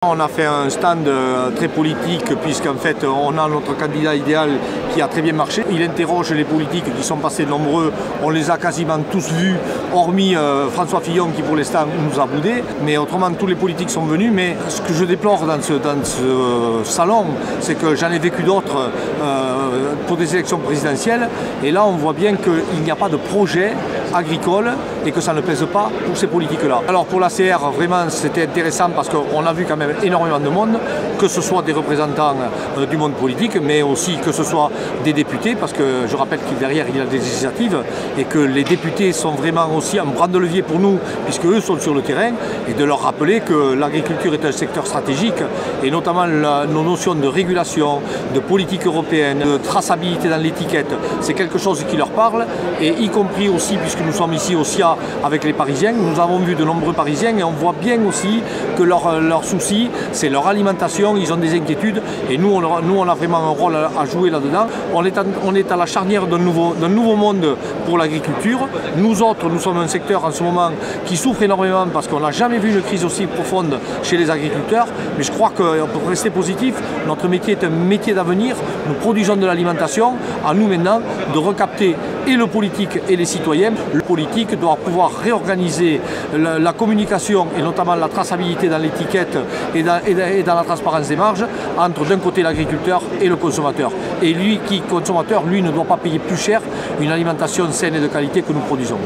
On a fait un stand très politique puisqu'en fait on a notre candidat idéal qui a très bien marché. Il interroge les politiques qui sont passés nombreux, on les a quasiment tous vus, hormis François Fillon qui pour l'instant nous a boudé. Mais autrement tous les politiques sont venus. Mais ce que je déplore dans ce salon, c'est que j'en ai vécu d'autres pour des élections présidentielles. Et là on voit bien qu'il n'y a pas de projet agricole et que ça ne pèse pas pour ces politiques-là. Alors pour l'ACR, vraiment c'était intéressant parce qu'on a vu quand même énormément de monde, que ce soit des représentants du monde politique, mais aussi que ce soit des députés, parce que je rappelle qu'il derrière il y a des législatives et que les députés sont vraiment aussi un bras de levier pour nous, puisque eux sont sur le terrain, et de leur rappeler que l'agriculture est un secteur stratégique, et notamment nos notions de régulation, de politique européenne, de traçabilité dans l'étiquette, c'est quelque chose qui leur parle, et y compris aussi, puisque nous sommes ici aussi avec les Parisiens, nous avons vu de nombreux Parisiens et on voit bien aussi que leur souci, c'est leur alimentation, ils ont des inquiétudes et nous on a vraiment un rôle à jouer là-dedans. On est à la charnière d'un nouveau monde pour l'agriculture. Nous autres, nous sommes un secteur en ce moment qui souffre énormément parce qu'on n'a jamais vu une crise aussi profonde chez les agriculteurs, mais je crois qu'on peut rester positif. Notre métier est un métier d'avenir, nous produisons de l'alimentation, à nous maintenant de recapter et le politique et les citoyens. Le politique doit pouvoir réorganiser la communication et notamment la traçabilité dans l'étiquette et dans la transparence des marges entre d'un côté l'agriculteur et le consommateur. Et lui, consommateur, lui ne doit pas payer plus cher une alimentation saine et de qualité que nous produisons.